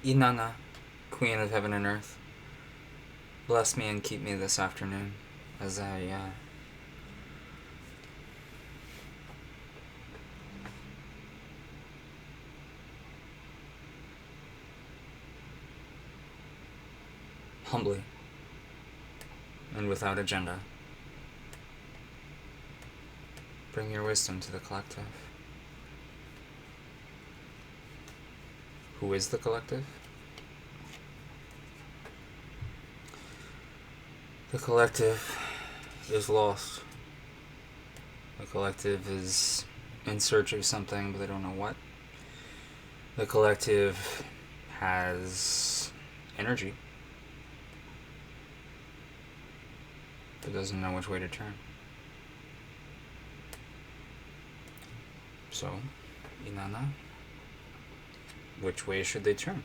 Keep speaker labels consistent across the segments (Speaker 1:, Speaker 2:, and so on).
Speaker 1: Inanna, Queen of Heaven and Earth, bless me and keep me this afternoon as I humbly and without agenda bring your wisdom to the collective. Who is the collective? The collective is lost. The collective is in search of something, but they don't know what. The collective has energy, but doesn't know which way to turn. So, Inanna, which way should they turn?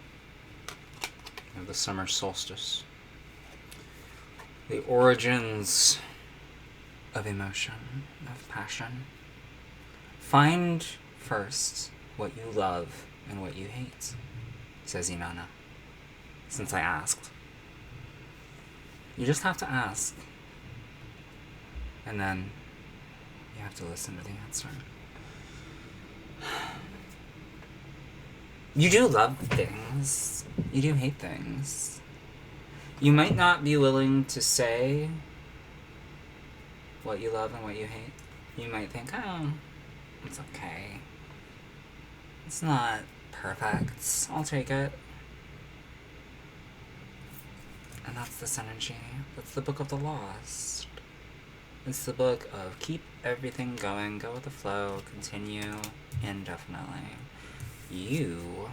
Speaker 1: Of the summer solstice. The origins of emotion, of passion. Find first what you love and what you hate, says Inanna, since I asked. You just have to ask. And then you have to listen to the answer. You do love things. You do hate things. You might not be willing to say what you love and what you hate. You might think, oh, it's okay. It's not perfect. I'll take it. And that's this energy. That's the Book of the Lost. It's the book of keep everything going, go with the flow, continue indefinitely. You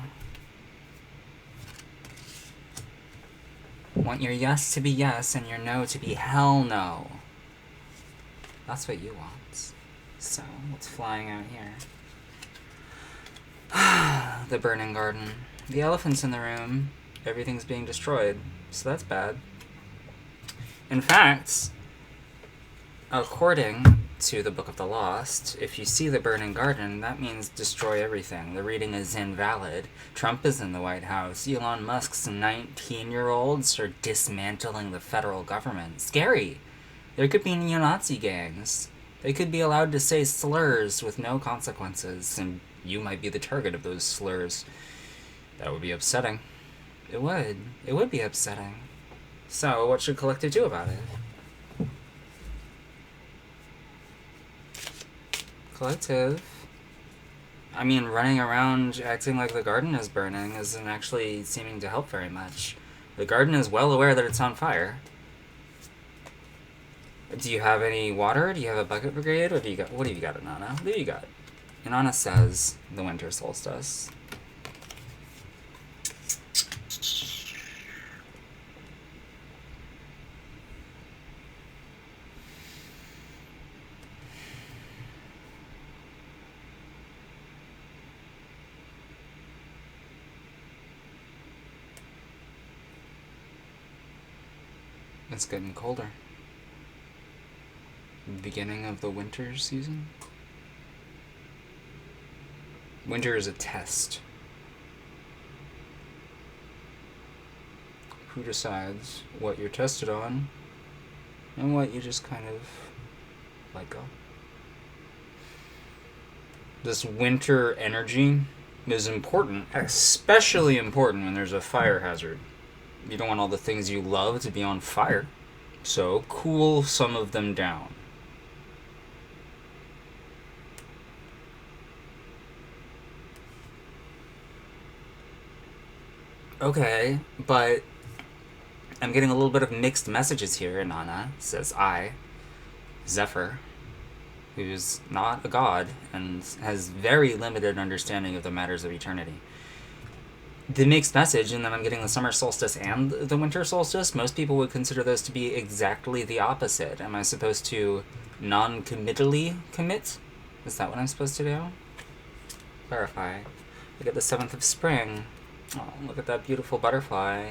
Speaker 1: want your yes to be yes and your no to be hell no. That's what you want. So, what's flying out here? The burning garden. The elephant's in the room. Everything's being destroyed. So that's bad. In fact, according to the Book of the Lost, if you see the burning garden, that means destroy everything. The reading is invalid. Trump is in the White House. Elon Musk's 19-year-olds are dismantling the federal government. Scary. There could be neo-Nazi gangs. They could be allowed to say slurs with no consequences, and you might be the target of those slurs. That would be upsetting. It would. It would be upsetting. So, what should Collective do about it? Collective? I mean, running around acting like the garden is burning isn't actually seeming to help very much. The garden is well aware that it's on fire. Do you have any water? Do you have a bucket brigade? What do you got? What do you got, Inanna? What do you got? Inanna says the winter solstice. It's getting colder. Beginning of the winter season. Winter is a test. Who decides what you're tested on and what you just kind of let go? This winter energy is important, especially important when there's a fire hazard. You don't want all the things you love to be on fire, so cool some of them down. Okay, but I'm getting a little bit of mixed messages here, Inanna, says I, Zephyr, who's not a god and has very limited understanding of the matters of eternity. The mixed message, and then I'm getting the summer solstice and the winter solstice, most people would consider those to be exactly the opposite. Am I supposed to non-committally commit? Is that what I'm supposed to do? Clarify. Look at the 7th of spring. Oh, look at that beautiful butterfly.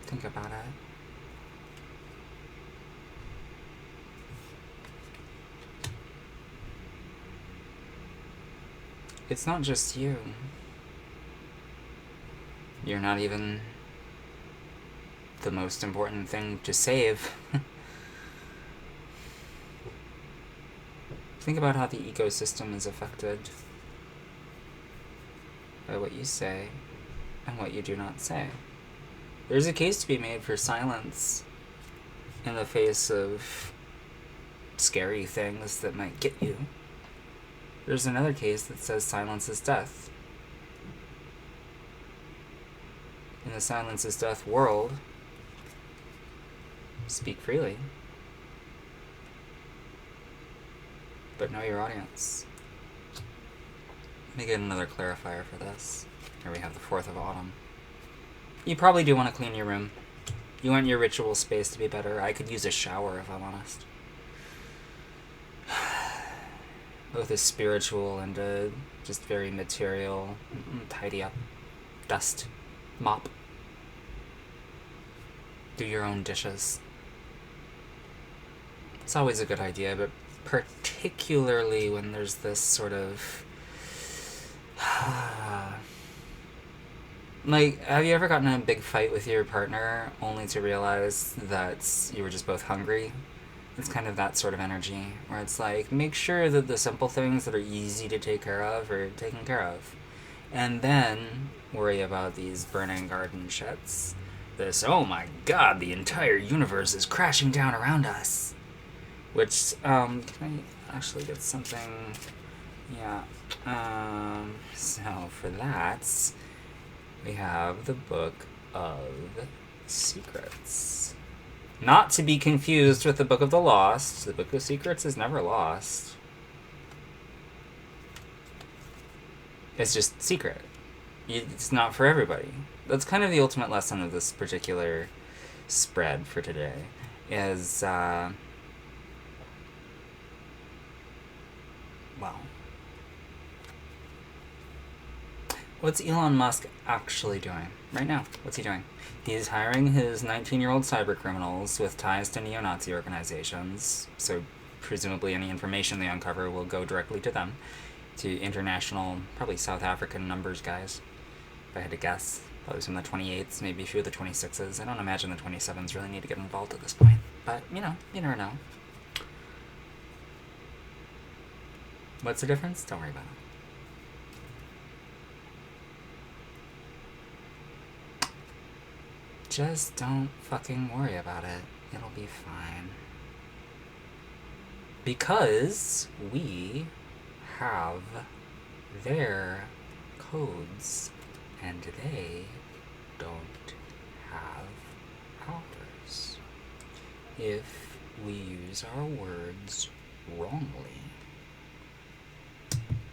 Speaker 1: Think about it. it's not just you. You're not even the most important thing to save. Think about how the ecosystem is affected by what you say and what you do not say. There's a case to be made for silence in the face of scary things that might get you. There's another case that says silence is death. In the silence is death world, speak freely, but know your audience. Let me get another clarifier for this. Here we have the 4th of autumn. You probably do want to clean your room. You want your ritual space to be better. I could use a shower if I'm honest. Both a spiritual and a just very material. Tidy up. Dust. Mop. Do your own dishes. It's always a good idea, but particularly when there's this sort of... Like, have you ever gotten in a big fight with your partner only to realize that you were just both hungry? It's kind of that sort of energy, where it's like, make sure that the simple things that are easy to take care of are taken care of. And then worry about these burning garden shits. This, oh my god, the entire universe is crashing down around us. Which, can I actually get something? Yeah. So for that, we have the Book of Secrets. Not to be confused with the Book of the Lost. The Book of Secrets is never lost. It's just secret. It's not for everybody. That's kind of the ultimate lesson of this particular spread for today. Is, well, what's Elon Musk actually doing right now? What's he doing? He's hiring his 19-year-old cyber criminals with ties to neo-Nazi organizations, so presumably any information they uncover will go directly to them, to international, probably South African numbers guys, if I had to guess. Probably some of the 28s, maybe a few of the 26s. I don't imagine the 27s really need to get involved at this point, but, you know, you never know. What's the difference? Don't worry about it. Just don't fucking worry about it. It'll be fine. Because we have their codes and they don't have ours. If we use our words wrongly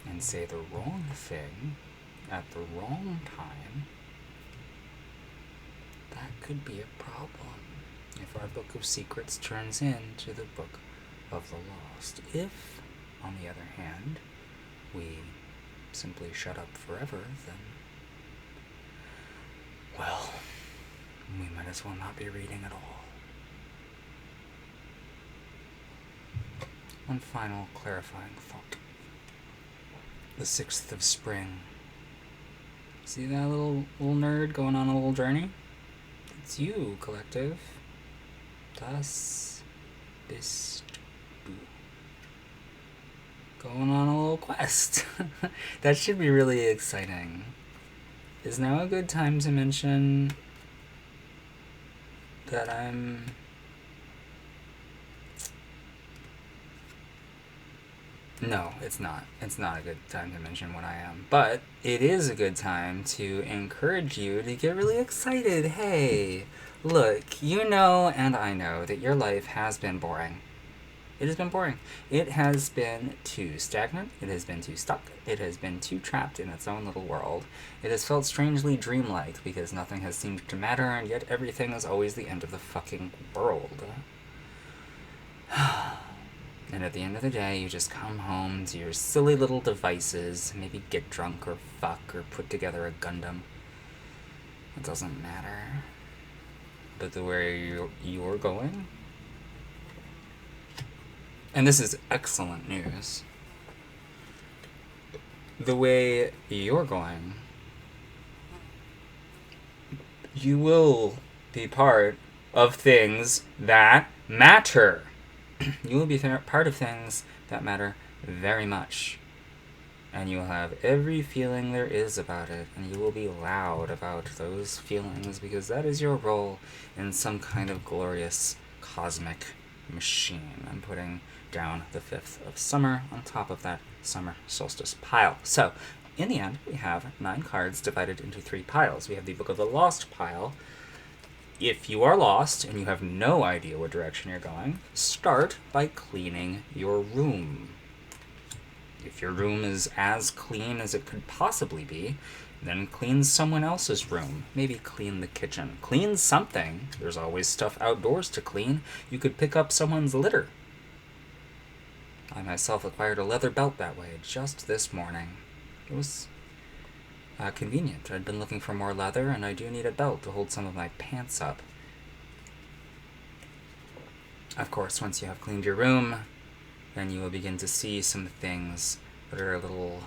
Speaker 1: and say the wrong thing at the wrong time, that could be a problem if our Book of Secrets turns into the Book of the Lost. If, on the other hand, we simply shut up forever, then, well, we might as well not be reading at all. One final clarifying thought. The 6th of spring. See that little nerd going on a little journey? It's you, collective. Das bist du. Going on a little quest. That should be really exciting. Is now a good time to mention that I'm... No, it's not. It's not a good time to mention what I am. But it is a good time to encourage you to get really excited. Hey, look, you know and I know that your life has been boring. It has been boring. It has been too stagnant. It has been too stuck. It has been too trapped in its own little world. It has felt strangely dreamlike because nothing has seemed to matter and yet everything is always the end of the fucking world. And at the end of the day, you just come home to your silly little devices, maybe get drunk or fuck or put together a Gundam. It doesn't matter. But the way you're going... And this is excellent news. the way you're going, you will be part of things that matter. You will be part of things that matter very much. And you will have every feeling there is about it, and you will be loud about those feelings because that is your role in some kind of glorious cosmic machine. I'm putting down the 5th of summer on top of that summer solstice pile. So, in the end, we have 9 cards divided into 3 piles. We have the Book of the Lost pile. If you are lost and you have no idea what direction you're going, start by cleaning your room. If your room is as clean as it could possibly be, then clean someone else's room. Maybe clean the kitchen. Clean something. There's always stuff outdoors to clean. You could pick up someone's litter. I myself acquired a leather belt that way just this morning. It was convenient. I'd been looking for more leather, and I do need a belt to hold some of my pants up. Of course, once you have cleaned your room, then you will begin to see some things that are a little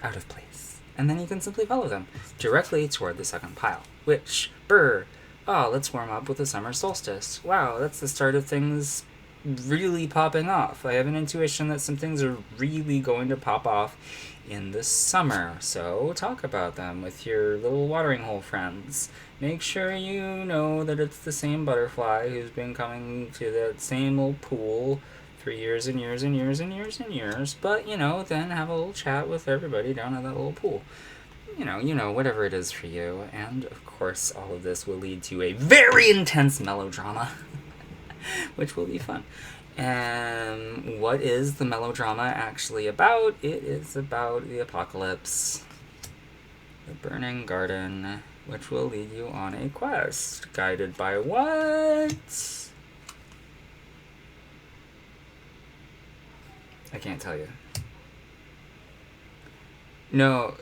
Speaker 1: out of place. And then you can simply follow them directly toward the second pile, which, let's warm up with the summer solstice. Wow, that's the start of things really popping off. I have an intuition that some things are really going to pop off in the summer, so talk about them with your little watering hole friends. Make sure you know that it's the same butterfly who's been coming to that same old pool for years and years and years and years and years, but, then have a little chat with everybody down at that little pool. Whatever it is for you. And, of course, all of this will lead to a very intense melodrama, which will be fun. And what is the melodrama actually about? It is about the apocalypse, the burning garden, which will lead you on a quest. Guided by what? I can't tell you. No,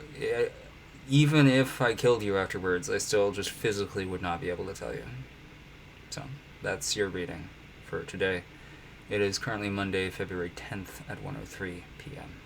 Speaker 1: even if I killed you afterwards, I still just physically would not be able to tell you. So, that's your reading for today. It is currently Monday, February 10th at 1:03 p.m.